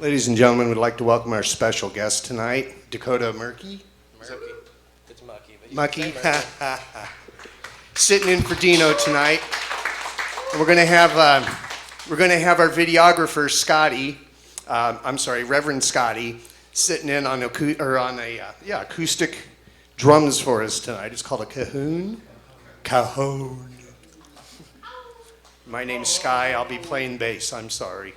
Ladies and gentlemen, we'd like to welcome our special guest tonight, Dakota Murky. It's Mucky. But Mucky. Sitting in for Dino tonight. And we're going to have our videographer Scotty. Reverend Scotty, sitting in on acoustic drums for us tonight. It's called a cajon. Cajon. My name's Sky. I'll be playing bass. I'm sorry.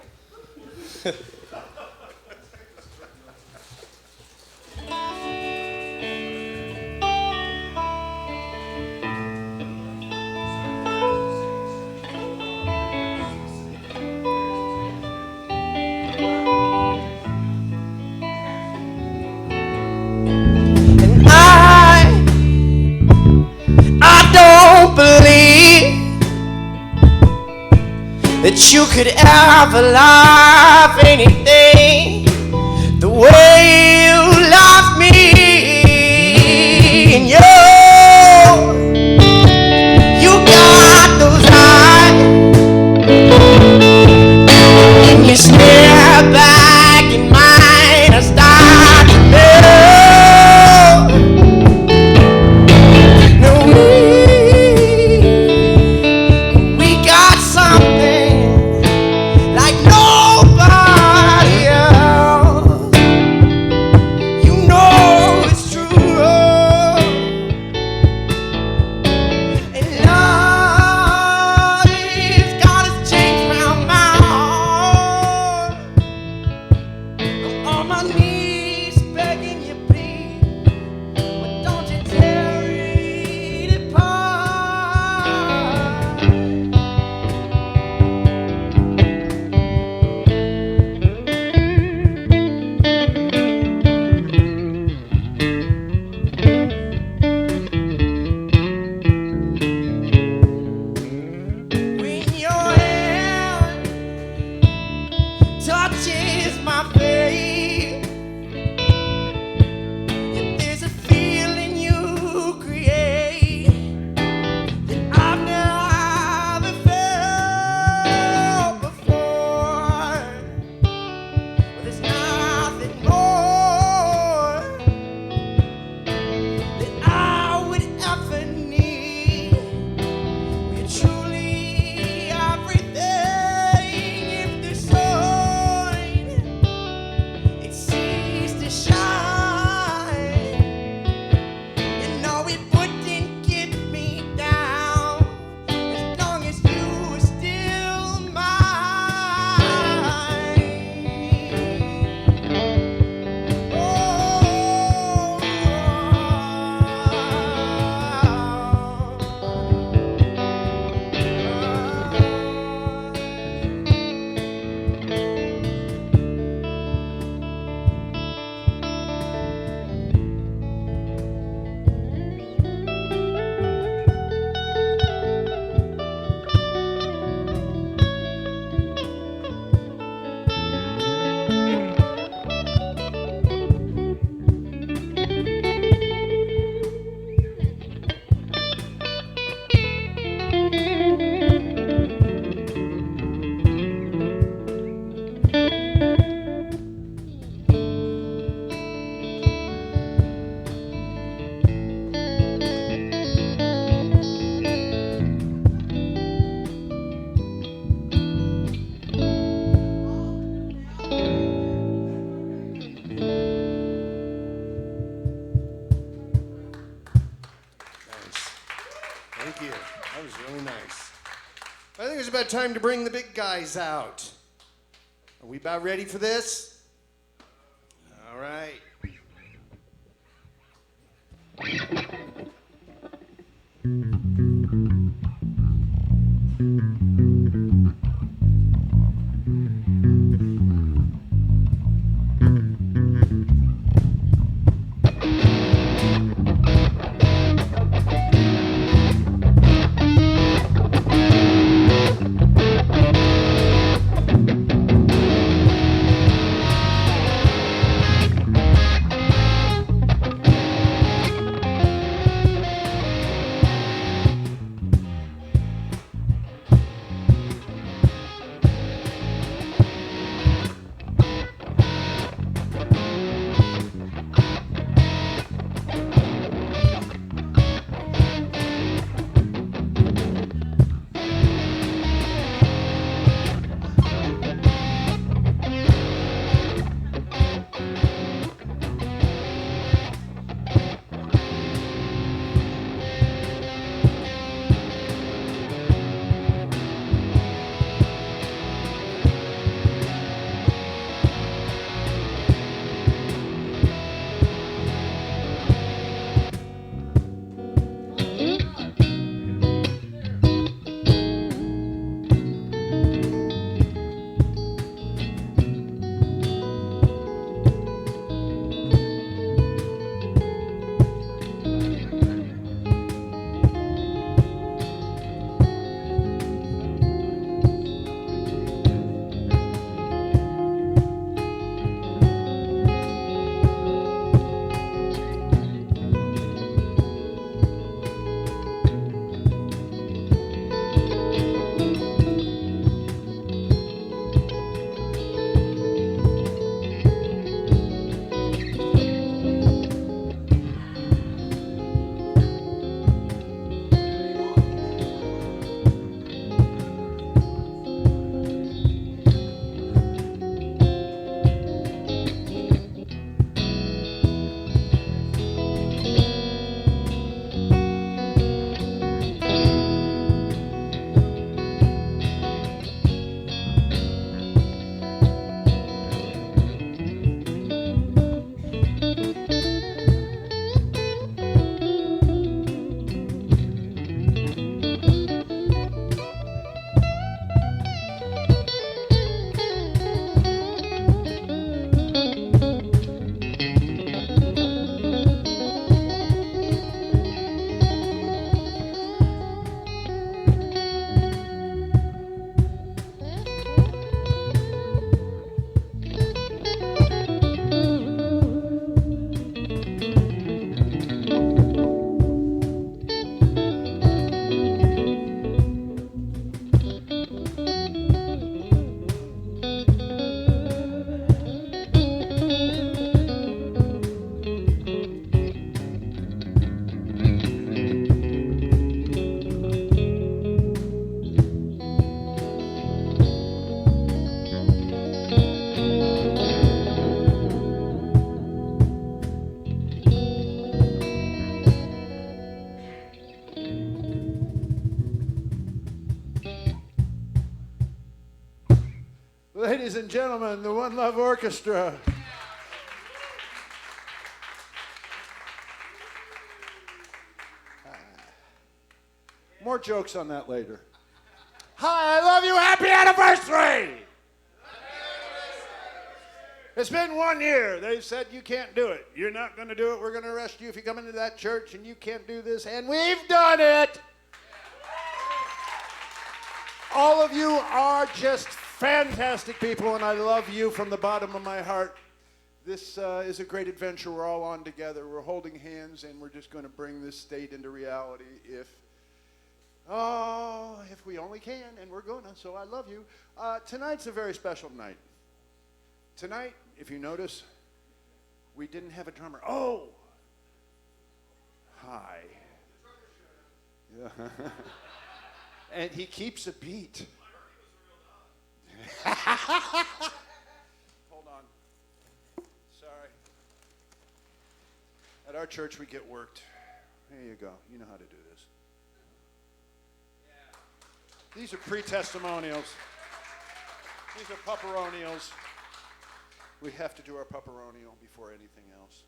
I don't believe that you could ever love anything the way you love me. And you got those eyes, and you stare back in mine. I start to know we got something like nobody else. You know it's true. And love is got its chains round my heart. I'm on my knees begging you, please, but don't you tear it apart. When your hand touches my face, if there's a feeling you create that I've never felt before, well, there's nothing more that I would ever need. We're truly everything. If the sun it ceased to shine, you know it wouldn't get me down as long as you were still mine. Nice. Thank you. That was really nice. I think it's about time to bring the big guys out. Are we about ready for this? All right. Ladies and gentlemen, the One Love Orchestra. More jokes on that later. Hi, I love you. Happy anniversary! It's been 1 year. They said you can't do it. You're not going to do it. We're going to arrest you if you come into that church, and you can't do this. And we've done it. All of you are just fantastic people, and I love you from the bottom of my heart. This is a great adventure we're all on together. We're holding hands, and we're just going to bring this state into reality if we only can, and we're going to, so I love you. Tonight's a very special night. Tonight, if you notice, we didn't have a drummer. Oh! Hi. Yeah. And he keeps a beat. Hold on. Sorry. At our church, we get worked. There you go. You know how to do this. These are pre-testimonials. These are pupperonials. We have to do our pupperonial before anything else.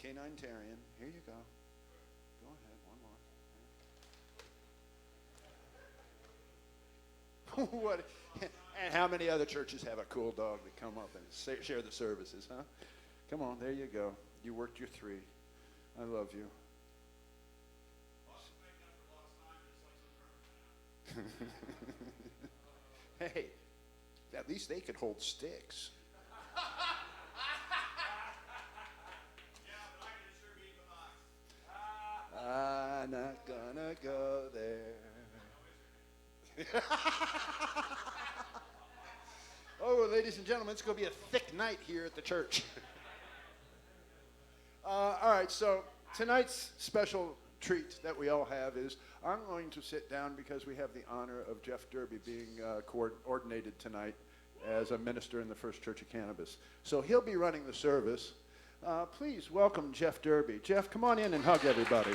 Canine Tarian. Here you go. Go ahead. One more. What? And how many other churches have a cool dog that come up and share the services, huh? Come on. There you go. You worked your 3. I love you. Hey, at least they could hold sticks. I'm not gonna go there. Oh, ladies and gentlemen, it's going to be a thick night here at the church. All right, so tonight's special treat that we all have is I'm going to sit down because we have the honor of Jeff Derby being ordinated tonight as a minister in the First Church of Cannabis. So he'll be running the service. Please welcome Jeff Derby. Jeff, come on in and hug everybody.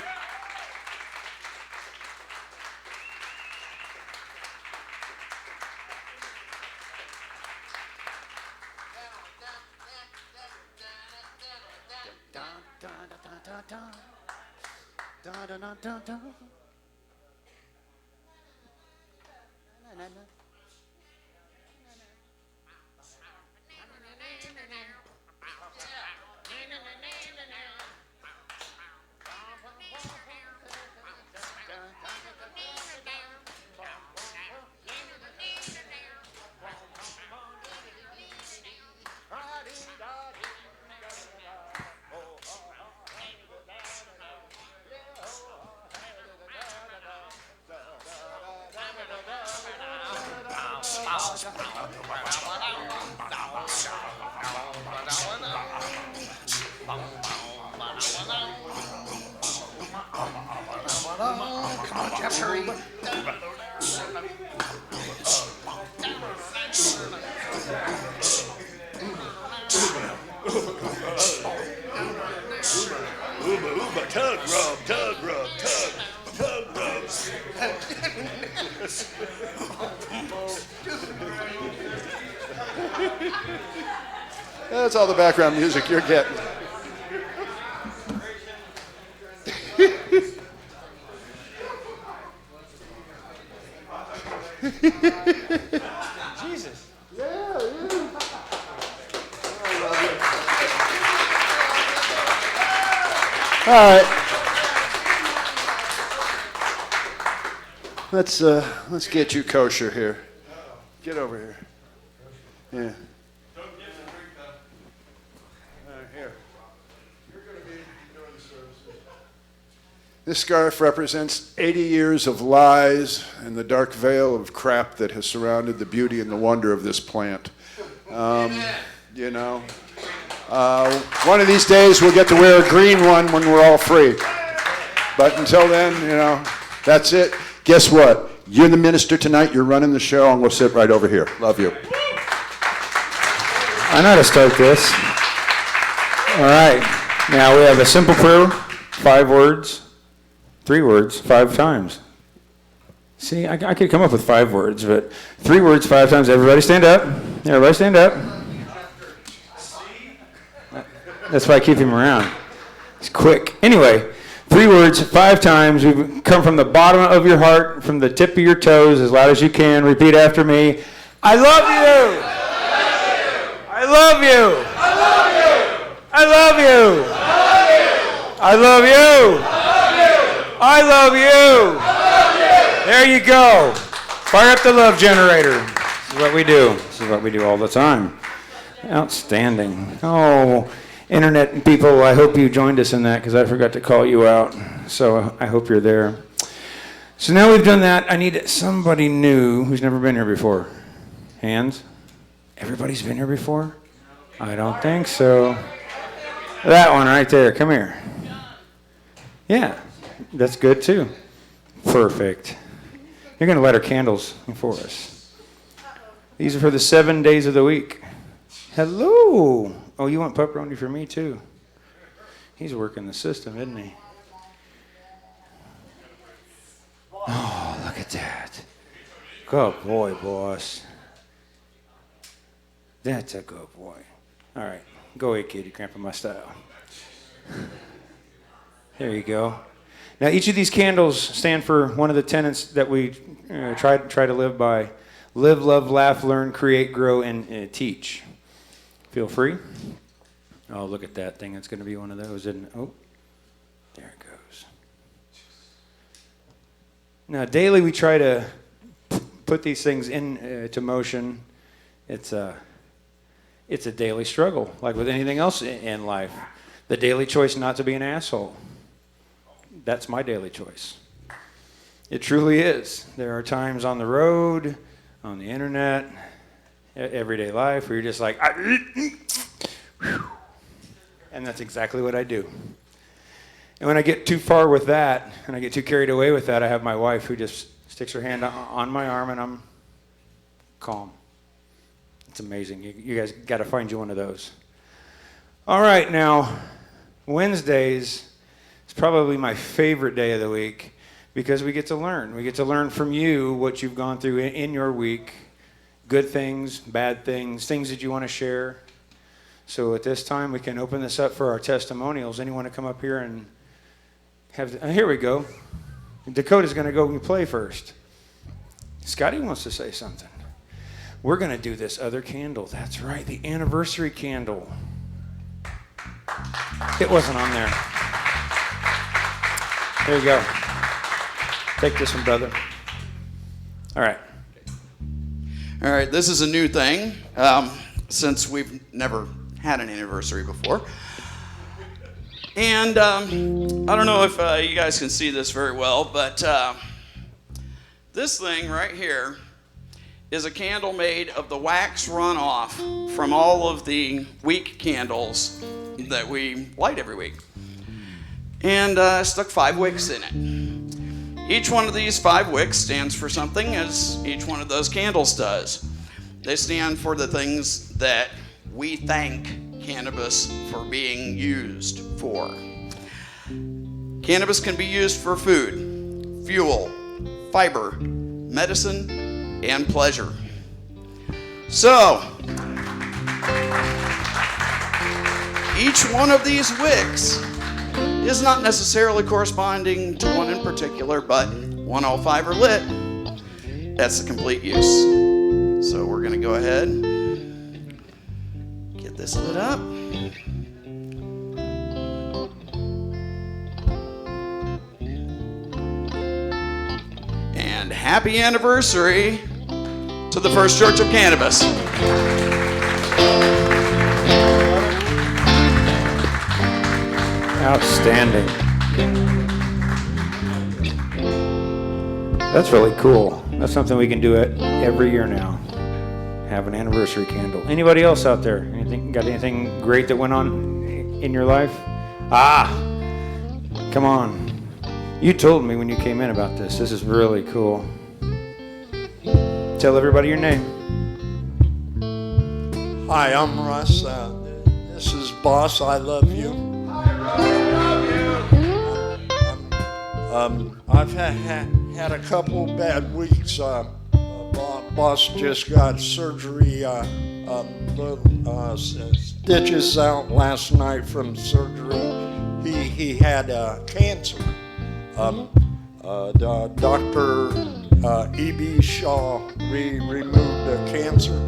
Come on, Jeff, hurry. Tug rub, tug rub, tug rub. That's all the background music you're getting. Jesus. Yeah, yeah. All right. Let's get you kosher here. Get over here. Yeah. Here. You're going to be doing the service. This scarf represents 80 years of lies and the dark veil of crap that has surrounded the beauty and the wonder of this plant. You know, one of these days we'll get to wear a green one when we're all free. But until then, you know, that's it. Guess what? You're the minister tonight. You're running the show, and we'll sit right over here. Love you. I know how to start this. All right. Now we have a simple prayer, 5 words, 3 words, 5 times. See, I could come up with 5 words, but 3 words 5 times. Everybody stand up. Everybody stand up. That's why I keep him around. He's quick. Anyway, 3 words 5 times. We come from the bottom of your heart, from the tip of your toes, as loud as you can. Repeat after me. I love you. I love you. I love you. I love you. I love you. I love you. There you go. Fire up the love generator. This is what we do. This is what we do all the time. Outstanding. Oh, internet people, I hope you joined us in that because I forgot to call you out. So I hope you're there. So now we've done that. I need somebody new who's never been here before. Hands? Everybody's been here before? I don't think so. That one right there. Come here. Yeah, that's good too. Perfect. You're going to light our candles for us. These are for the 7 days of the week. Hello. Oh, you want pepperoni for me too? He's working the system, isn't he? Oh, look at that. Good boy, boss. That's a good boy. All right, go ahead, kid. You're cramping my style. There you go. Now, each of these candles stand for one of the tenets that we try to live by. Live, love, laugh, learn, create, grow, and teach. Feel free. Oh, look at that thing. It's going to be one of those, isn't it? Oh, there it goes. Now, daily we try to put these things into motion. It's a daily struggle, like with anything else in life. The daily choice not to be an asshole. That's my daily choice. It truly is. There are times on the road, on the internet, everyday life, where you're just like, and that's exactly what I do. And when I get too far with that, and I get too carried away with that, I have my wife who just sticks her hand on my arm, and I'm calm. It's amazing. You guys got to find you one of those. All right, now, Wednesdays is probably my favorite day of the week because we get to learn. We get to learn from you what you've gone through in your week, good things, bad things, things that you want to share. So at this time, we can open this up for our testimonials. Anyone to come up here and have... here we go. Dakota's going to go and play first. Scotty wants to say something. We're going to do this other candle. That's right, the anniversary candle. It wasn't on there. There you go. Take this one, brother. All right. All right, this is a new thing, since we've never had an anniversary before. And I don't know if you guys can see this very well, but this thing right here is a candle made of the wax runoff from all of the week candles that we light every week. And I stuck 5 wicks in it. Each one of these 5 wicks stands for something, as each one of those candles does. They stand for the things that we thank cannabis for being used for. Cannabis can be used for food, fuel, fiber, medicine, and pleasure. So, each one of these wicks is not necessarily corresponding to one in particular, but when all 5 are lit, that's the complete use. So we're going to go ahead, get this lit up. And happy anniversary to the First Church of Cannabis. Outstanding. That's really cool. That's something we can do it every year now. Have an anniversary candle. Anybody else out there? Got anything great that went on in your life? Come on. You told me when you came in about this. This is really cool. Tell everybody your name. Hi, I'm Russ. This is Boss. I love you. I've had a couple bad weeks. Boss just got surgery, stitches out last night from surgery. He had cancer. Dr. E.B. Shaw removed the cancer.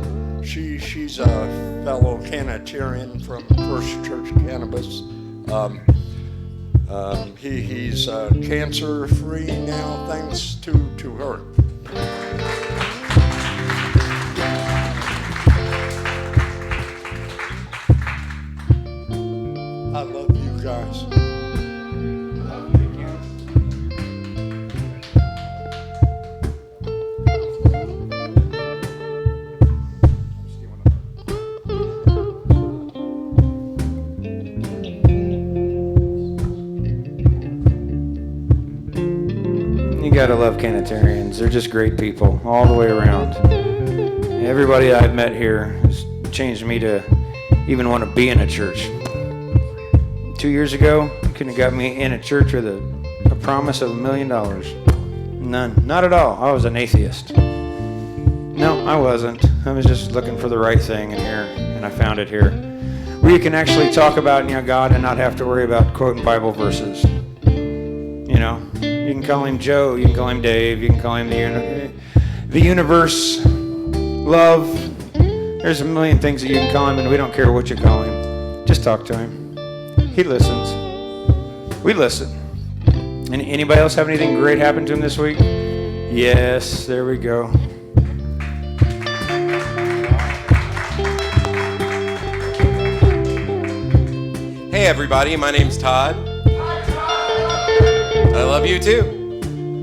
She's a fellow Canatarian from First Church Cannabis. He's cancer-free now, thanks to her. I love you guys. You gotta love Canatarians. They're just great people all the way around. Everybody I've met here has changed me to even want to be in a church. 2 years ago, you couldn't have got me in a church with a promise of $1 million. None. Not at all. I was an atheist. No, I wasn't. I was just looking for the right thing in here, and I found it here. Where you can actually talk about God and not have to worry about quoting Bible verses. You can call him Joe, you can call him Dave, you can call him the universe, love. There's a million things that you can call him, and we don't care what you call him. Just talk to him. He listens. We listen. And anybody else have anything great happen to him this week? Yes, there we go. Hey everybody, my name's Todd. I love you too.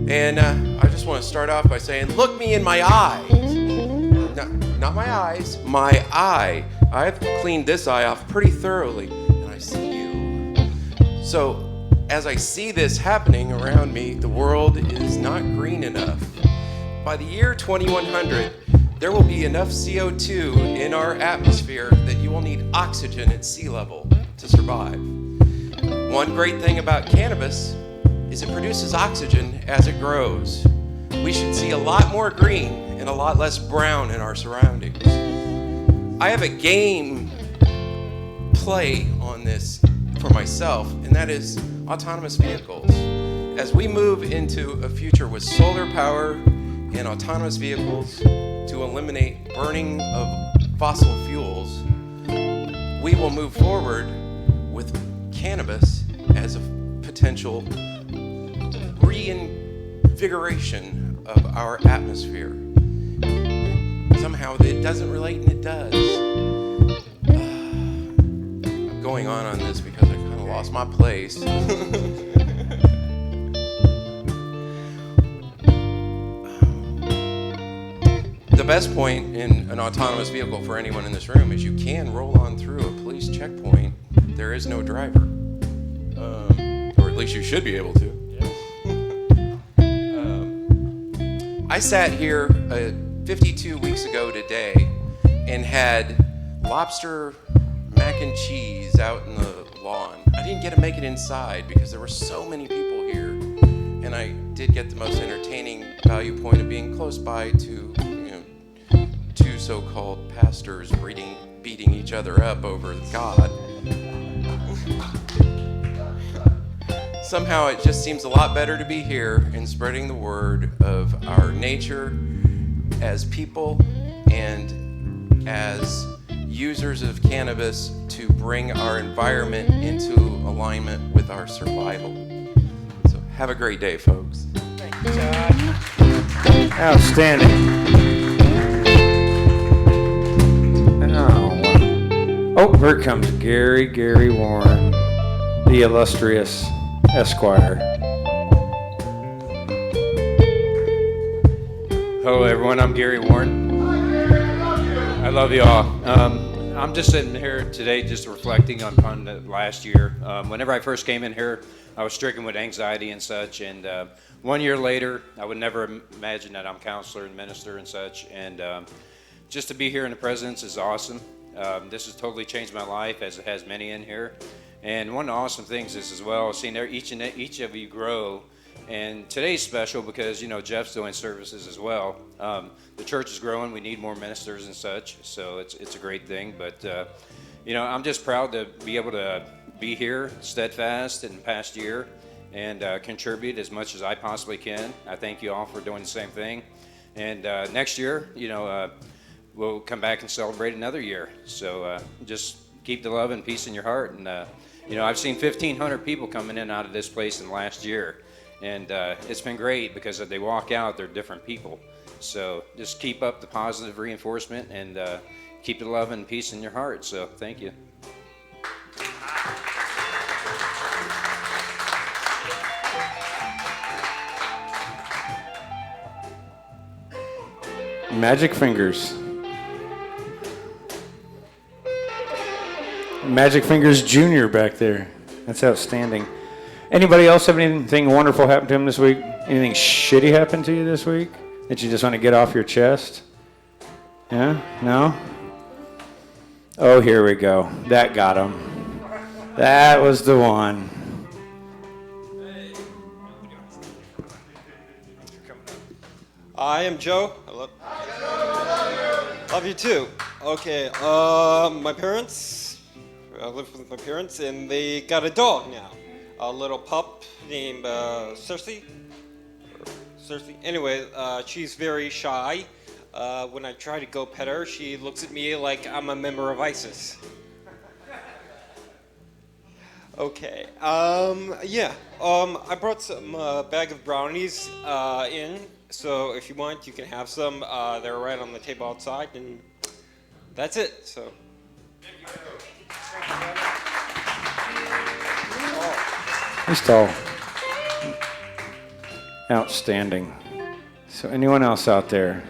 And I just want to start off by saying, look me in my eyes. No, not my eyes, my eye. I've cleaned this eye off pretty thoroughly, and I see you. So, as I see this happening around me, the world is not green enough. By the year 2100, there will be enough CO2 in our atmosphere that you will need oxygen at sea level to survive. One great thing about cannabis is it produces oxygen as it grows. We should see a lot more green and a lot less brown in our surroundings. I have a game play on this for myself, and that is autonomous vehicles. As we move into a future with solar power and autonomous vehicles to eliminate burning of fossil fuels, we will move forward with cannabis as a potential reinvigoration of our atmosphere. Somehow it doesn't relate, and it does. I'm going on this because I kind of lost my place. The best point in an autonomous vehicle for anyone in this room is you can roll on through a police checkpoint. There is no driver. Or at least you should be able to. I sat here 52 weeks ago today and had lobster mac and cheese out in the lawn. I didn't get to make it inside because there were so many people here, and I did get the most entertaining value point of being close by to two so-called pastors beating each other up over God. Somehow it just seems a lot better to be here and spreading the word of our nature as people and as users of cannabis to bring our environment into alignment with our survival. So have a great day, folks. Thank you, Todd. Outstanding. Oh, here comes Gary Warren, the illustrious Esquire. Hello, everyone. I'm Gary Warren. I love you all. I'm just sitting here today just reflecting on the last year. Whenever I first came in here, I was stricken with anxiety and such. And 1 year later, I would never imagine that I'm a counselor and minister and such. And just to be here in the presence is awesome. This has totally changed my life, as it has many in here. And one of the awesome things is as well, seeing each of you grow And today's special because, Jeff's doing services as well. The church is growing. We need more ministers and such, so it's a great thing. But, I'm just proud to be able to be here, steadfast in the past year, and contribute as much as I possibly can. I thank you all for doing the same thing. And next year, we'll come back and celebrate another year. So just keep the love and peace in your heart. And, I've seen 1,500 people coming in and out of this place in the last year. And it's been great because as they walk out, they're different people. So just keep up the positive reinforcement and keep the love and peace in your heart. So thank you. Magic Fingers. Magic Fingers Jr. back there. That's outstanding. Anybody else have anything wonderful happen to him this week? Anything shitty happen to you this week that you just want to get off your chest? Yeah? No? Oh, here we go. That got him. That was the one. I am Joe. Love you too. Okay, my parents, I live with my parents, and they got a dog now. A little pup named Cersei. Anyway, she's very shy. When I try to go pet her, she looks at me like I'm a member of ISIS. Okay, I brought some bag of brownies in. So if you want, you can have some. They're right on the table outside, and that's it. So. He's tall. Outstanding. So anyone else out there?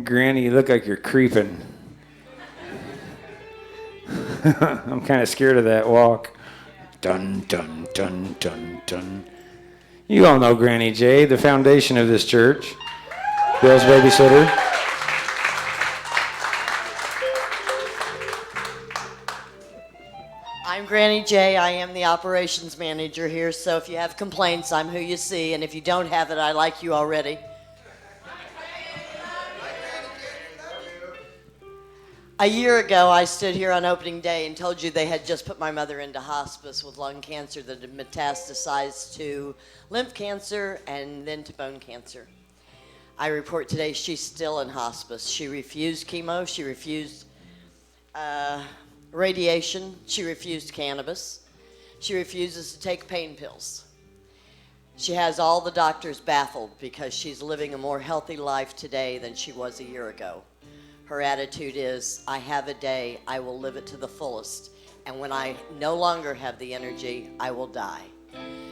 Granny, you look like you're creeping. I'm kind of scared of that walk. Dun, dun, dun, dun, dun. You all know Granny J, the foundation of this church. Bill's babysitter. I'm Granny J. I am the operations manager here, so if you have complaints, I'm who you see, and if you don't have it, I like you already. A year ago, I stood here on opening day and told you they had just put my mother into hospice with lung cancer that had metastasized to lymph cancer and then to bone cancer. I report today she's still in hospice. She refused chemo, she refused radiation, she refused cannabis, she refuses to take pain pills. She has all the doctors baffled because she's living a more healthy life today than she was a year ago. Her attitude is, I have a day, I will live it to the fullest, and when I no longer have the energy, I will die.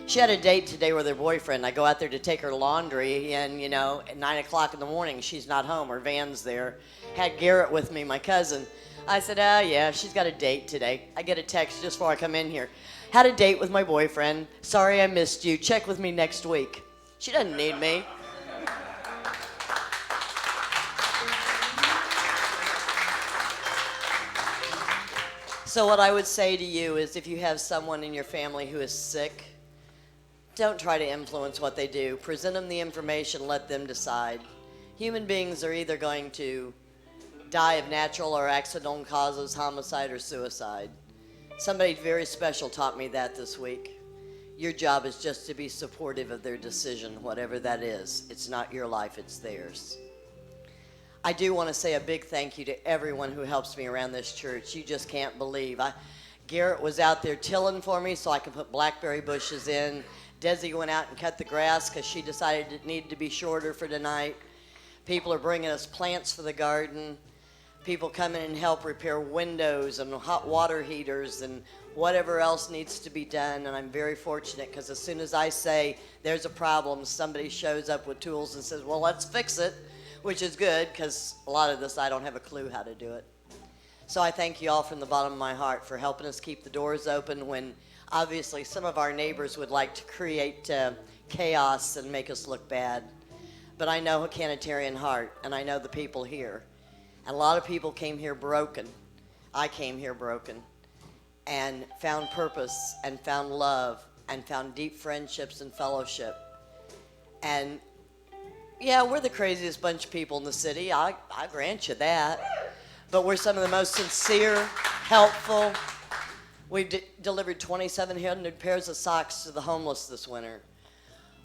She had a date today with her boyfriend. I go out there to take her laundry, and at 9 o'clock in the morning, she's not home, her van's there. Had Garrett with me, my cousin. I said, yeah, she's got a date today. I get a text just before I come in here. Had a date with my boyfriend. Sorry I missed you. Check with me next week. She doesn't need me. So what I would say to you is if you have someone in your family who is sick, don't try to influence what they do. Present them the information, let them decide. Human beings are either going to die of natural or accidental causes, homicide or suicide. Somebody very special taught me that this week. Your job is just to be supportive of their decision, whatever that is. It's not your life, it's theirs. I do want to say a big thank you to everyone who helps me around this church. You just can't believe. Garrett was out there tilling for me so I could put blackberry bushes in. Desi went out and cut the grass because she decided it needed to be shorter for tonight. People are bringing us plants for the garden. People come in and help repair windows and hot water heaters and whatever else needs to be done. And I'm very fortunate because as soon as I say there's a problem, somebody shows up with tools and says, well, let's fix it, which is good because a lot of this I don't have a clue how to do it. So I thank you all from the bottom of my heart for helping us keep the doors open when obviously some of our neighbors would like to create chaos and make us look bad. But I know a Canatarian heart and I know the people here. And a lot of people came here broken. I came here broken and found purpose and found love and found deep friendships and fellowship. And yeah, we're the craziest bunch of people in the city. I grant you that. But we're some of the most sincere, helpful. We've delivered 2,700 pairs of socks to the homeless this winter.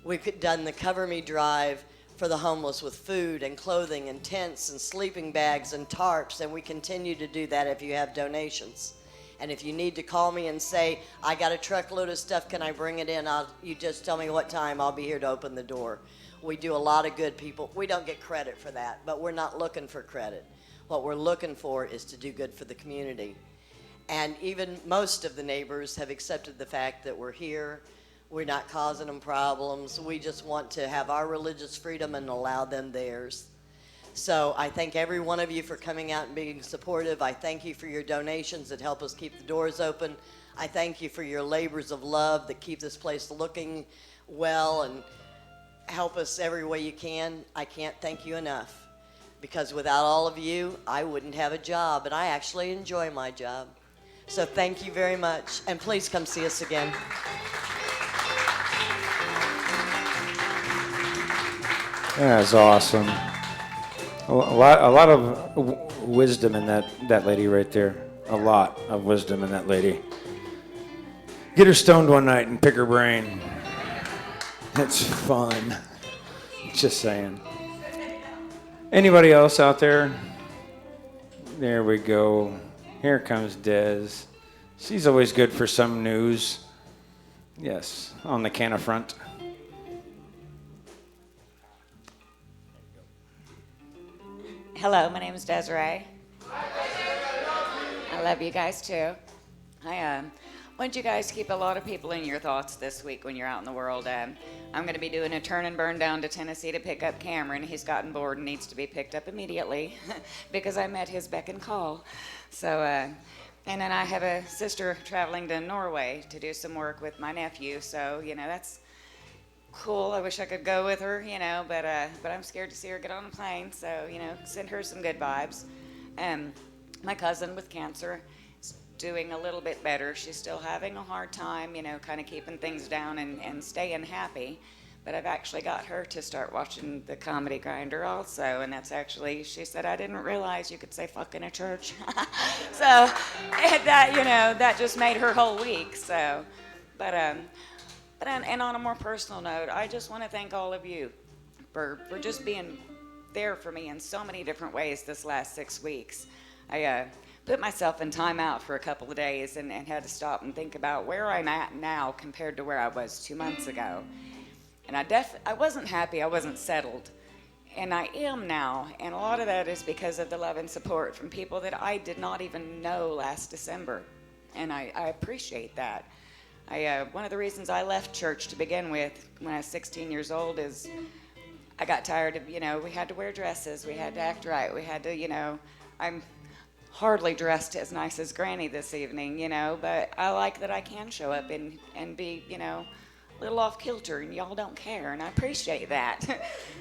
We've done the Cover Me Drive for the homeless with food and clothing and tents and sleeping bags and tarps, and we continue to do that if you have donations. And if you need to call me and say, I got a truckload of stuff, can I bring it in? You just tell me what time, I'll be here to open the door. We do a lot of good, people. We don't get credit for that, but we're not looking for credit. What we're looking for is to do good for the community. And even most of the neighbors have accepted the fact that we're here. We're not causing them problems. We just want to have our religious freedom and allow them theirs. So I thank every one of you for coming out and being supportive. I thank you for your donations that help us keep the doors open. I thank you for your labors of love that keep this place looking well and help us every way you can. I can't thank you enough, because without all of you, I wouldn't have a job, and I actually enjoy my job. So thank you very much, and please come see us again. That's awesome. A lot of wisdom in that lady right there. A lot of wisdom in that lady. Get her stoned one night and pick her brain. It's fun. Just saying. Anybody else out there? There we go. Here comes Des. She's always good for some news. Yes, on the Canna front. Hello, my name is Desiree. I love you guys too. I want you guys to keep a lot of people in your thoughts this week when you're out in the world. I'm going to be doing a turn and burn down to Tennessee to pick up Cameron. He's gotten bored and needs to be picked up immediately because I met his beck and call. So, and then I have a sister traveling to Norway to do some work with my nephew. So, that's cool. I wish I could go with her, but I'm scared to see her get on a plane. So, send her some good vibes. My cousin with cancer is doing a little bit better. She's still having a hard time, kind of keeping things down and staying happy. But I've actually got her to start watching the Comedy Grinder also, and that's actually, she said, I didn't realize you could say fuck in a church. So that just made her whole week. So, and on a more personal note, I just want to thank all of you for just being there for me in so many different ways this last 6 weeks. I put myself in timeout for a couple of days and had to stop and think about where I'm at now compared to where I was 2 months ago. And I wasn't happy, I wasn't settled. And I am now, and a lot of that is because of the love and support from people that I did not even know last December. And I appreciate that. One of the reasons I left church to begin with when I was 16 years old is I got tired of, we had to wear dresses, we had to act right, we had to, I'm hardly dressed as nice as Granny this evening, but I like that I can show up and be, a little off kilter, and y'all don't care, and I appreciate that.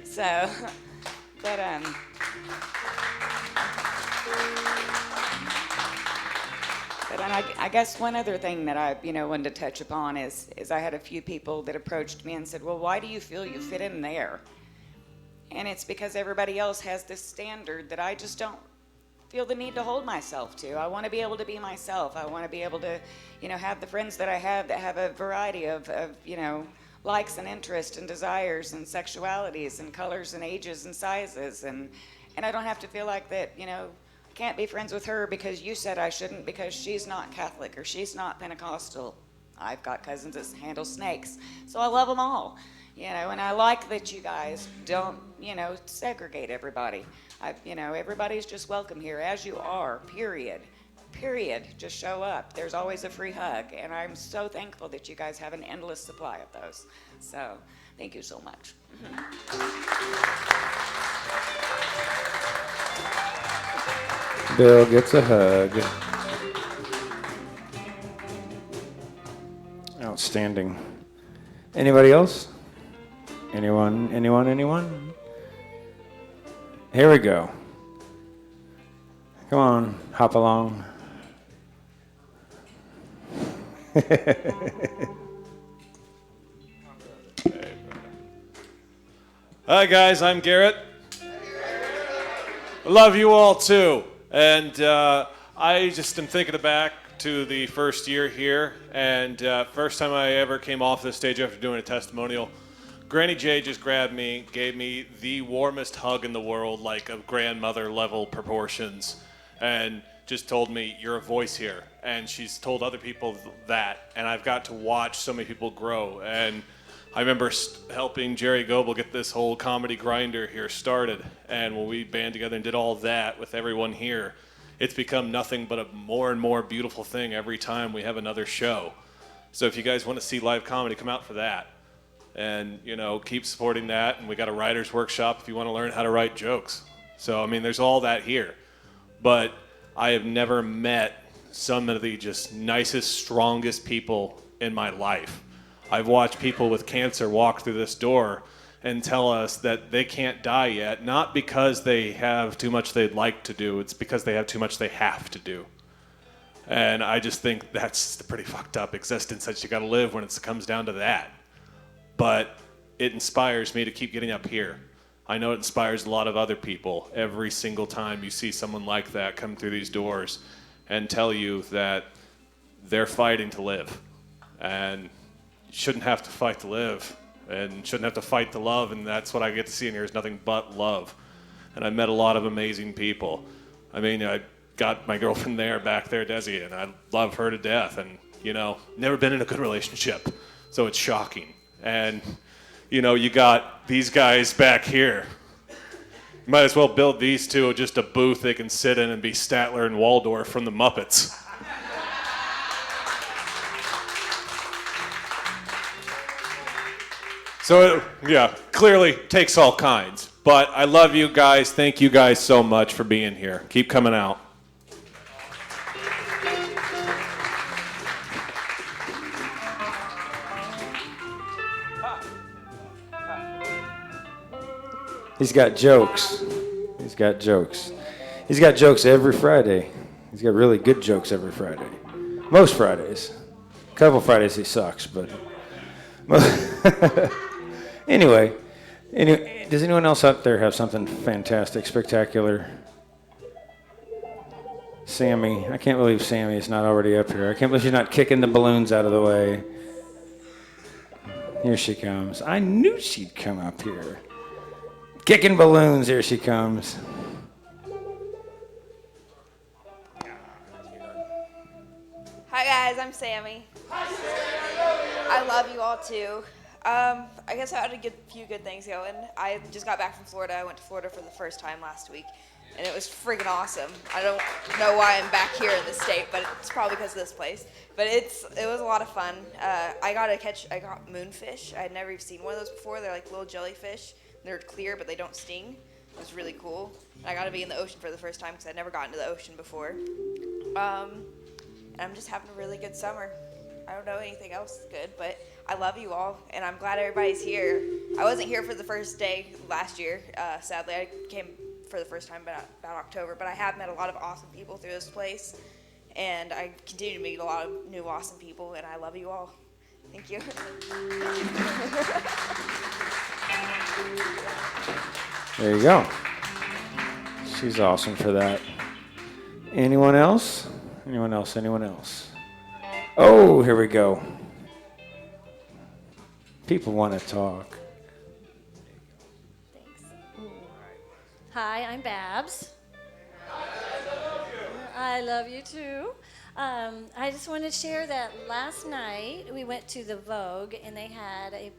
So, but I guess one other thing that I, wanted to touch upon is I had a few people that approached me and said, well, why do you feel you fit in there? And it's because everybody else has this standard that I just don't feel the need to hold myself to. I want to be able to be myself. I want to be able to, have the friends that I have that have a variety of likes and interests and desires and sexualities and colors and ages and sizes. And I don't have to feel like that, can't be friends with her because you said I shouldn't because she's not Catholic or she's not Pentecostal. I've got cousins that handle snakes. So I love them all, and I like that you guys don't, segregate everybody. Everybody's just welcome here as you are, period. Just show up. There's always a free hug. And I'm so thankful that you guys have an endless supply of those. So thank you so much. Bill gets a hug. Outstanding. Anybody else? Anyone? Here we go. Come on, hop along. Hi guys, I'm Garrett. I love you all too. And I just am thinking back to the first year here, and first time I ever came off the stage after doing a testimonial. Granny J just grabbed me, gave me the warmest hug in the world, like of grandmother level proportions, and just told me, you're a voice here. And she's told other people that, and I've got to watch so many people grow. And I remember helping Jerry Goebel get this whole Comedy Grinder here started, and when we band together and did all that with everyone here, it's become nothing but a more and more beautiful thing every time we have another show. So if you guys want to see live comedy, come out for that. And, you know, keep supporting that. And we got a writer's workshop if you want to learn how to write jokes. So, I mean, there's all that here. But I have never met some of the just nicest, strongest people in my life. I've watched people with cancer walk through this door and tell us that they can't die yet, not because they have too much they'd like to do, it's because they have too much they have to do. And I just think that's a pretty fucked up existence that you gotta live when it comes down to that. But it inspires me to keep getting up here. I know it inspires a lot of other people every single time you see someone like that come through these doors and tell you that they're fighting to live. And you shouldn't have to fight to live and shouldn't have to fight to love, and that's what I get to see in here is nothing but love. And I met a lot of amazing people. I mean, I got my girlfriend back there, Desi, and I love her to death, and, you know, never been in a good relationship, so it's shocking. And, you know, you got these guys back here. You might as well build these two just a booth they can sit in and be Statler and Waldorf from the Muppets. So, yeah, clearly takes all kinds. But I love you guys. Thank you guys so much for being here. Keep coming out. He's got jokes. He's got jokes. He's got jokes every Friday. He's got really good jokes every Friday. Most Fridays. A couple Fridays he sucks, but... Anyway, does anyone else out there have something fantastic, spectacular? Sammy, I can't believe Sammy is not already up here. I can't believe she's not kicking the balloons out of the way. Here she comes. I knew she'd come up here. Kicking balloons, here she comes. Hi guys, I'm Sammy. Hi Sammy, I love you all too. I guess I had a few good things going. I just got back from Florida. I went to Florida for the first time last week, and it was friggin' awesome. I don't know why I'm back here in the state, but it's probably because of this place. But it was a lot of fun. I got moonfish. I had never even seen one of those before. They're like little jellyfish. They're clear, but they don't sting. It was really cool. And I got to be in the ocean for the first time because I'd never gotten to the ocean before. And I'm just having a really good summer. I don't know anything else good, but I love you all, and I'm glad everybody's here. I wasn't here for the first day last year, sadly. I came for the first time about October, but I have met a lot of awesome people through this place, and I continue to meet a lot of new awesome people, and I love you all. Thank you. There you go. She's awesome for that. Anyone else? Anyone else? Anyone else? Oh, here we go. People want to talk. Hi, I'm Babs. I love you too. I just want to share that last night we went to the Vogue and they had a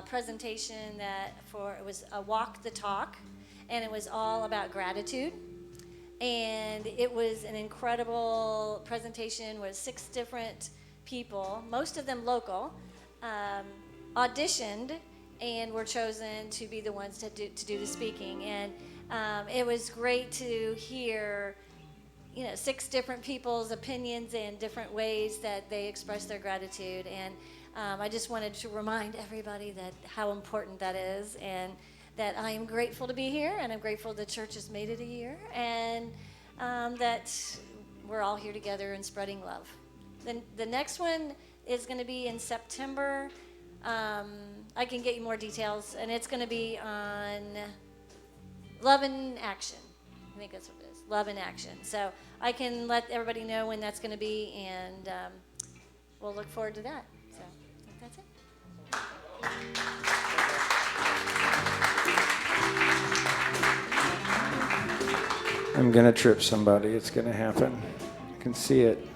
presentation it was a walk the talk, and it was all about gratitude. And it was an incredible presentation with 6 different people, most of them local, auditioned and were chosen to be the ones to do the speaking. And it was great to hear, 6 different people's opinions and different ways that they express their gratitude. And I just wanted to remind everybody that how important that is, and that I am grateful to be here, and I'm grateful the church has made it a year, and that we're all here together and spreading love. Then the next one is going to be in September. I can get you more details, and it's going to be on Love in Action. I think that's what it is, Love in Action. So I can let everybody know when that's going to be, and we'll look forward to that. So I think that's it. I'm going to trip somebody. It's going to happen. I can see it.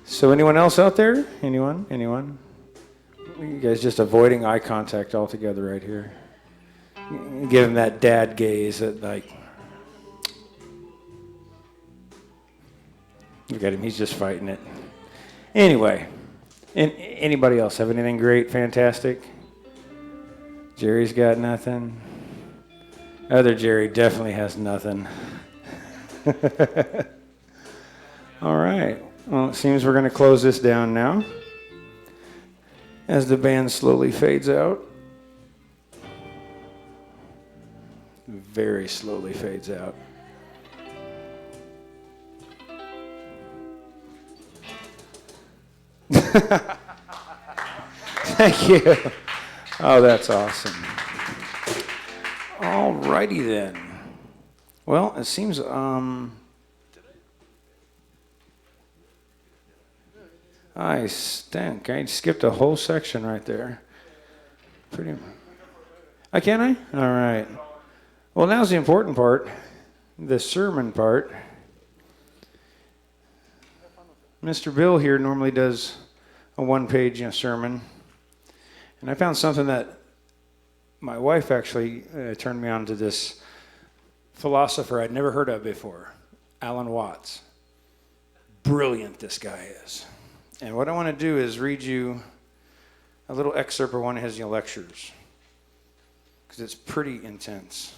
So anyone else out there? Anyone? Anyone? You guys just avoiding eye contact altogether right here. Give him that dad gaze that like, look at him, he's just fighting it. Anyway, anybody else have anything great, fantastic? Jerry's got nothing. Other Jerry definitely has nothing. All right. Well, it seems we're going to close this down now as the band slowly fades out. Very slowly fades out. Thank you. Oh, that's awesome. All righty then. Well, it seems I stink. I skipped a whole section right there. Can I? All right. Well, now's the important part, the sermon part. Mr. Bill here normally does a one-page sermon. And I found something that my wife actually turned me on to this philosopher I'd never heard of before, Alan Watts. Brilliant this guy is. And what I want to do is read you a little excerpt of one of his lectures, because it's pretty intense.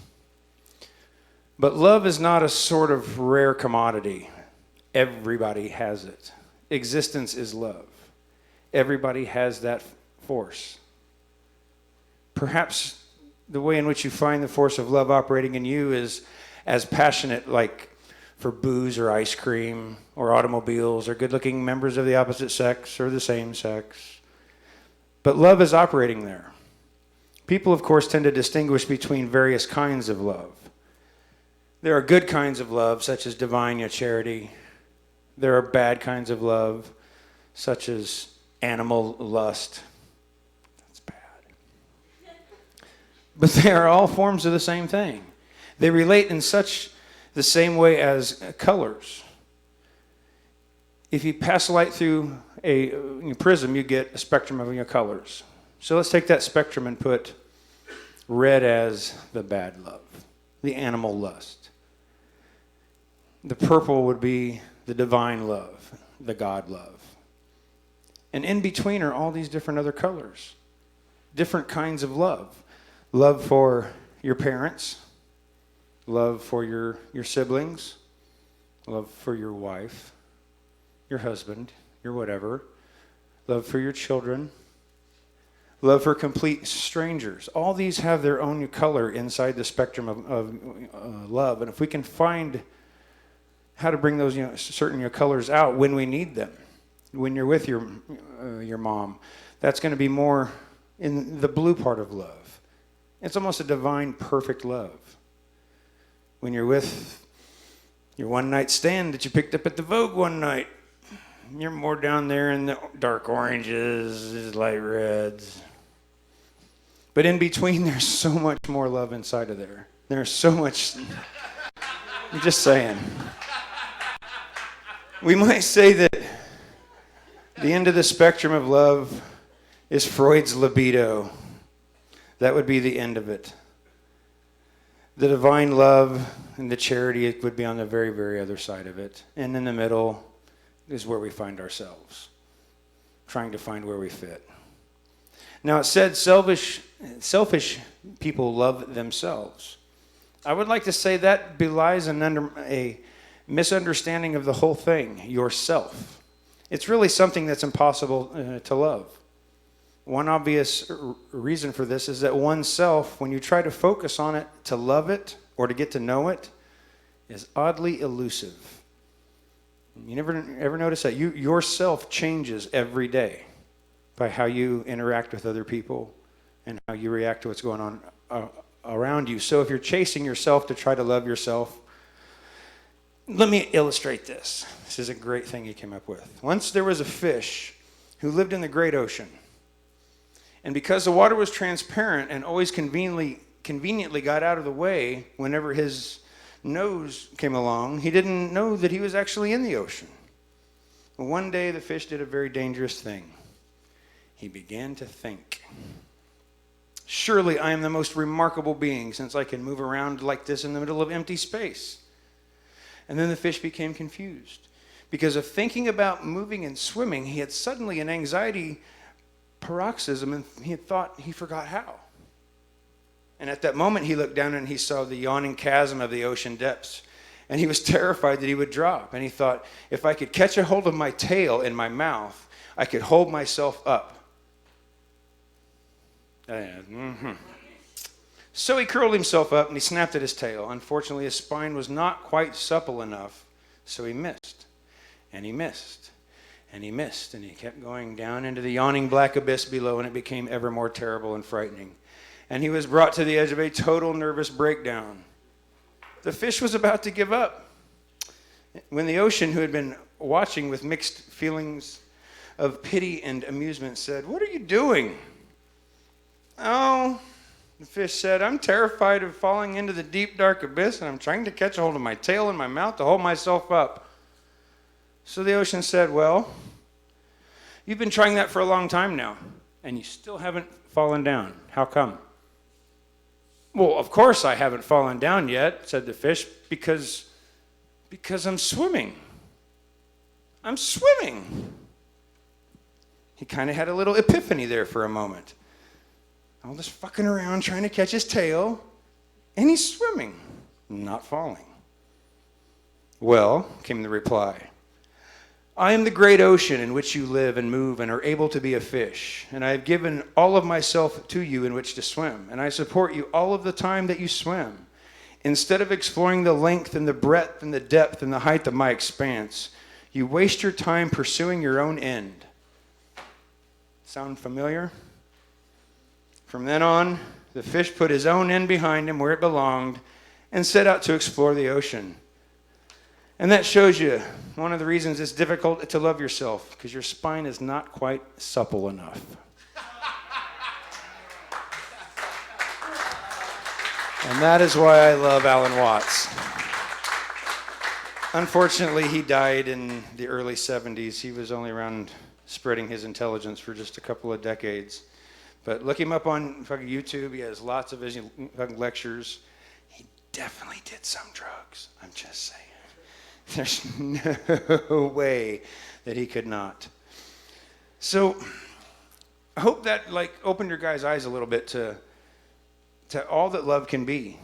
But love is not a sort of rare commodity. Everybody has it. Existence is love. Everybody has that force. Perhaps the way in which you find the force of love operating in you is as passionate, like for booze or ice cream or automobiles or good-looking members of the opposite sex or the same sex. But love is operating there. People, of course, tend to distinguish between various kinds of love. There are good kinds of love, such as divine charity. There are bad kinds of love, such as animal lust. That's bad. But they are all forms of the same thing. They relate in such the same way as colors. If you pass light through a prism, you get a spectrum of colors. So let's take that spectrum and put red as the bad love, the animal lust. The purple would be the divine love, the God love. And in between are all these different other colors, different kinds of love. Love for your parents, love for your siblings, love for your wife, your husband, your whatever, love for your children, love for complete strangers. All these have their own color inside the spectrum of love. And if we can find how to bring those certain colors out when we need them, when you're with your mom, that's going to be more in the blue part of love. It's almost a divine, perfect love. When you're with your one-night stand that you picked up at the Vogue one night, you're more down there in the dark oranges, light reds. But in between, there's so much more love inside of there. There's so much. I'm just saying. We might say that the end of the spectrum of love is Freud's libido. That would be the end of it. The divine love and the charity, it would be on the very, very other side of it. And in the middle is where we find ourselves, trying to find where we fit. Now, it said selfish people love themselves. I would like to say that belies a misunderstanding of the whole thing, yourself. It's really something that's impossible to love. One obvious reason for this is that oneself, when you try to focus on it, to love it, or to get to know it, is oddly elusive. You never ever notice that? Yourself changes every day. by how you interact with other people and how you react to what's going on around you. So if you're chasing yourself to try to love yourself, let me illustrate this. This is a great thing he came up with. Once there was a fish who lived in the great ocean. And because the water was transparent and always conveniently got out of the way whenever his nose came along, he didn't know that he was actually in the ocean. One day the fish did a very dangerous thing. He began to think. Surely I am the most remarkable being, since I can move around like this in the middle of empty space. And then the fish became confused. Because of thinking about moving and swimming, he had suddenly an anxiety paroxysm, and he had thought he forgot how. And at that moment, he looked down and he saw the yawning chasm of the ocean depths. And he was terrified that he would drop. And he thought, if I could catch a hold of my tail in my mouth, I could hold myself up. So he curled himself up and he snapped at his tail. Unfortunately, his spine was not quite supple enough, so he missed. And he missed. And he missed. And he kept going down into the yawning black abyss below, and it became ever more terrible and frightening. And he was brought to the edge of a total nervous breakdown. The fish was about to give up when the ocean, who had been watching with mixed feelings of pity and amusement, said, "What are you doing?" "Oh," the fish said, "I'm terrified of falling into the deep, dark abyss, and I'm trying to catch a hold of my tail in my mouth to hold myself up." So the ocean said, "Well, you've been trying that for a long time now, and you still haven't fallen down. How come?" "Well, of course I haven't fallen down yet," said the fish, because I'm swimming. I'm swimming." He kind of had a little epiphany there for a moment. All this fucking around trying to catch his tail, and he's swimming, not falling. "Well," came the reply, "I am the great ocean in which you live and move and are able to be a fish, and I have given all of myself to you in which to swim, and I support you all of the time that you swim. Instead of exploring the length and the breadth and the depth and the height of my expanse, you waste your time pursuing your own end." Sound familiar? From then on, the fish put his own end behind him where it belonged and set out to explore the ocean. And that shows you one of the reasons it's difficult to love yourself, because your spine is not quite supple enough. And that is why I love Alan Watts. Unfortunately, he died in the early 70s. He was only around spreading his intelligence for just a couple of decades. But look him up on fucking YouTube. He has lots of his lectures. He definitely did some drugs. I'm just saying. There's no way that he could not. So I hope that opened your guys' eyes a little bit to all that love can be.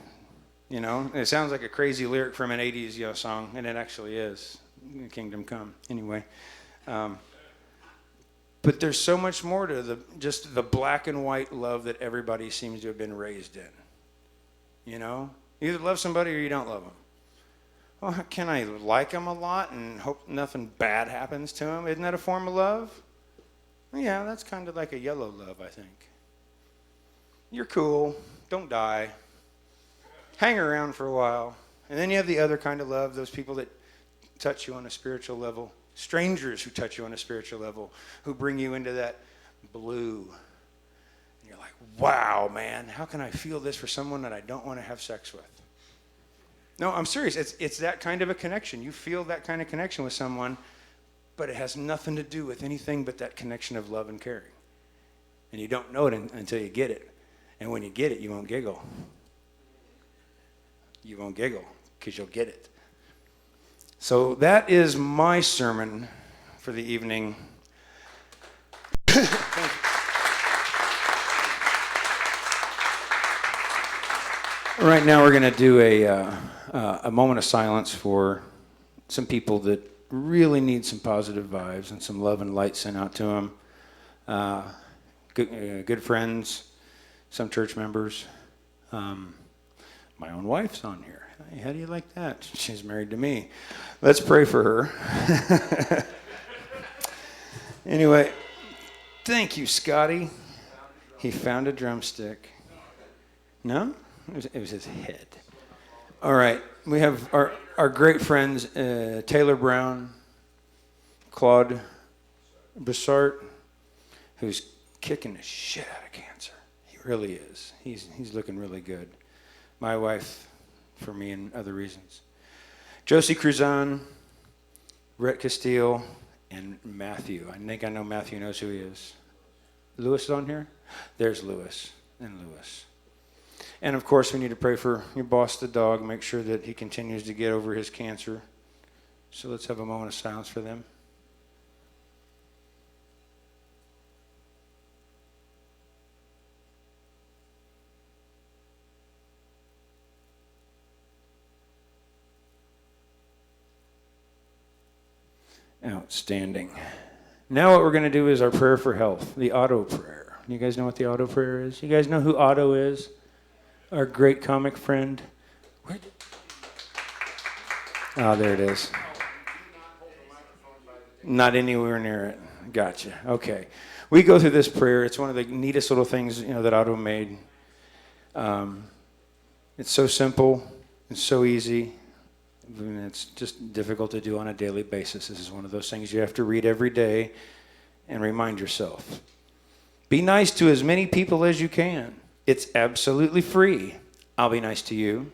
You know, it sounds like a crazy lyric from an 80s song, and it actually is. Kingdom Come. Anyway. But there's so much more to just the black and white love that everybody seems to have been raised in. You know? You either love somebody or you don't love them. Well, can I like them a lot and hope nothing bad happens to them? Isn't that a form of love? Well, yeah, that's kind of like a yellow love, I think. You're cool. Don't die. Hang around for a while. And then you have the other kind of love, those people that touch you on a spiritual level. Strangers who touch you on a spiritual level, who bring you into that blue. And you're like, wow, man, how can I feel this for someone that I don't want to have sex with? No, I'm serious. It's that kind of a connection. You feel that kind of connection with someone, but it has nothing to do with anything but that connection of love and caring. And you don't know it until you get it. And when you get it, you won't giggle. You won't giggle because you'll get it. So that is my sermon for the evening. Thank you. Right now we're going to do a moment of silence for some people that really need some positive vibes and some love and light sent out to them. Good friends, some church members. My own wife's on here. Hey, how do you like that? She's married to me. Let's pray for her. Anyway, Thank you, Scotty. He found a drumstick. No? It was his head. All right. We have our great friends, Taylor Brown, Claude Bessart, who's kicking the shit out of cancer. He really is. He's looking really good. My wife, for me and other reasons. Josie Cruzan, Rhett Castile, and Matthew. I think I know Matthew knows who he is. Lewis is on here? There's Lewis and Lewis. And of course, we need to pray for your boss, the dog, make sure that he continues to get over his cancer. So let's have a moment of silence for them. Outstanding. Now what we're going to do is our prayer for health, the Otto prayer. You guys know what the Otto prayer is? You guys know who Otto is? Our great comic friend. Oh, there it is. Not anywhere near it. Gotcha. Okay. We go through this prayer. It's one of the neatest little things, that Otto made. It's so simple. It's so easy. It's just difficult to do on a daily basis. This is one of those things you have to read every day and remind yourself. Be nice to as many people as you can. It's absolutely free. I'll be nice to you.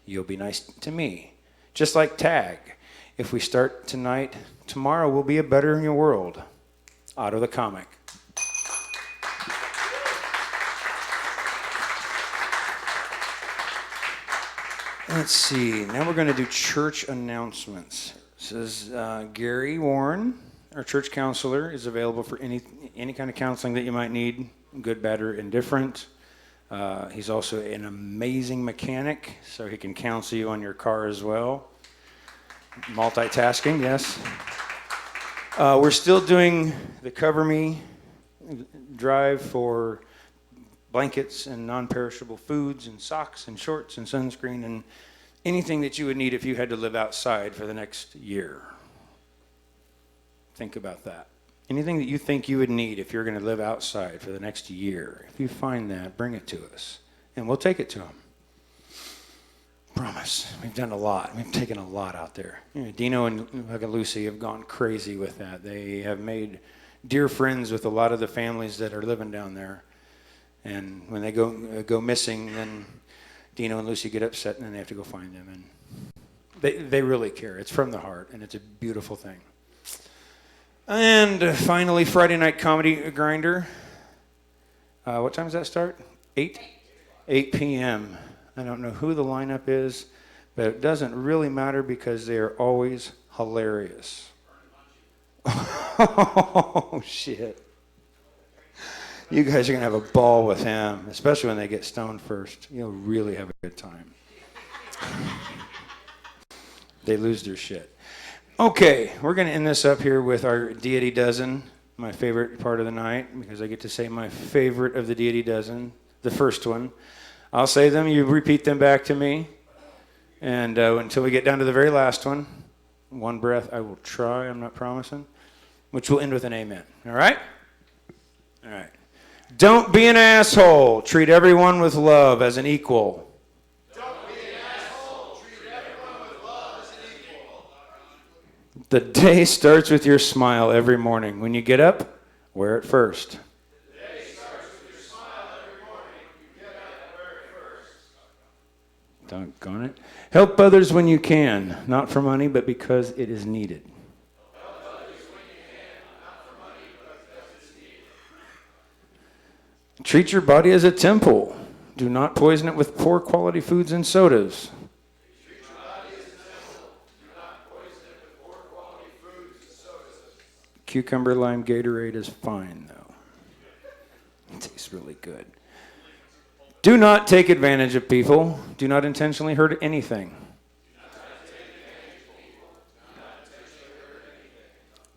You'll be nice to me. Just like tag. If we start tonight, tomorrow will be a better world. Otto the comic. Let's see. Now we're going to do church announcements. This is Gary Warren, our church counselor, is available for any kind of counseling that you might need, good, bad, or indifferent. He's also an amazing mechanic, so he can counsel you on your car as well. Multitasking, yes. We're still doing the Cover Me drive for blankets and non-perishable foods and socks and shorts and sunscreen and anything that you would need if you had to live outside for the next year. Think about that. Anything that you think you would need if you're going to live outside for the next year. If you find that, bring it to us, and we'll take it to them. Promise. We've done a lot. We've taken a lot out there. Dino and Lucy have gone crazy with that. They have made dear friends with a lot of the families that are living down there. And when they go missing, then Dino and Lucy get upset, and then they have to go find them. And they really care. It's from the heart, and it's a beautiful thing. And finally, Friday Night Comedy Grinder. What time does that start? 8 p.m. I don't know who the lineup is, but it doesn't really matter because they are always hilarious. Oh, shit. You guys are going to have a ball with him, especially when they get stoned first. You'll really have a good time. They lose their shit. Okay, we're going to end this up here with our Deity Dozen, my favorite part of the night, because I get to say my favorite of the Deity Dozen, the first one. I'll say them, you repeat them back to me, and until we get down to the very last one, one breath, I will try, I'm not promising, which will end with an amen. All right? All right. Don't be an asshole. Treat everyone with love as an equal. Don't be an asshole. Treat everyone with love as an equal. The day starts with your smile every morning. When you get up, wear it first. The day starts with your smile every morning. You get up, wear it first. Doggone it. Help others when you can, not for money, but because it is needed. Treat your body as a temple. Do not poison it with poor quality foods and sodas. Treat your body as a temple. Do not poison it with poor quality foods and sodas. Cucumber lime Gatorade is fine, though. It tastes really good. Do not take advantage of people. Do not intentionally hurt anything.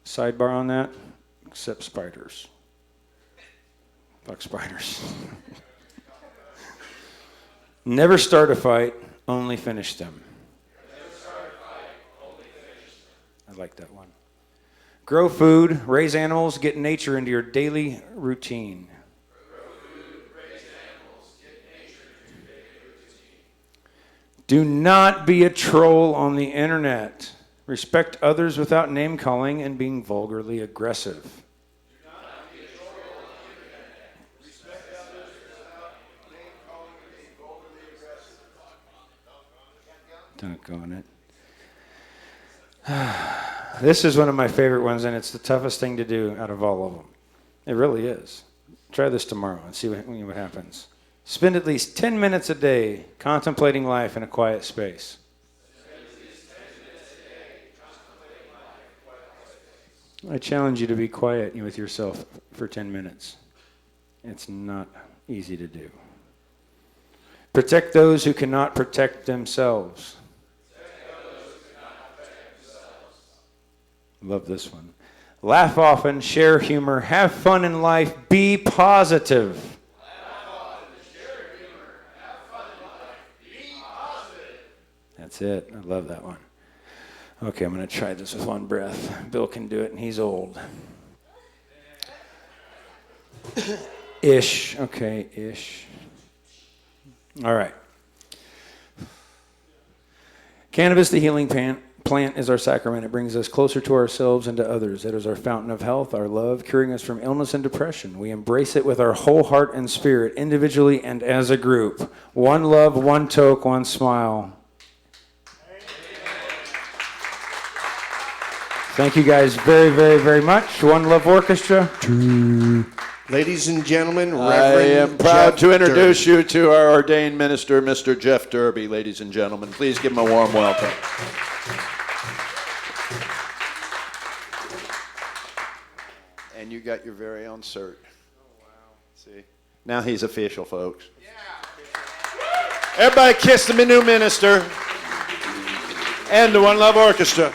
Sidebar on that, except spiders. Fuck spiders. Never start a fight, only finish them. I like that one. Grow food, raise animals, get nature into your daily routine. Do not be a troll on the internet. Respect others without name calling and being vulgarly aggressive. Doggone it. This is one of my favorite ones, and it's the toughest thing to do out of all of them. It really is. Try this tomorrow and see what happens. Spend at least 10 minutes a day contemplating life in a quiet space. I challenge you to be quiet with yourself for 10 minutes. It's not easy to do. Protect those who cannot protect themselves. Love this one. Laugh often, share humor, have fun in life, be positive. That's it. I love that one. Okay, I'm going to try this with one breath. Bill can do it, and he's old. Ish. Okay, ish. All right. Cannabis, the healing plant, is our sacrament. It brings us closer to ourselves and to others. It is our fountain of health, our love, curing us from illness and depression. We embrace it with our whole heart and spirit, individually and as a group. One love, one toke, one smile. Thank you guys very, very, very much. One Love Orchestra. Ladies and gentlemen, Reverend I am proud Jeff to introduce Derby. you to our ordained minister, Mr. Jeff Derby, ladies and gentlemen. Please give him a warm welcome. And you got your very own cert. Oh, wow. See? Now he's official, folks. Yeah. Everybody kiss the new minister and the One Love Orchestra.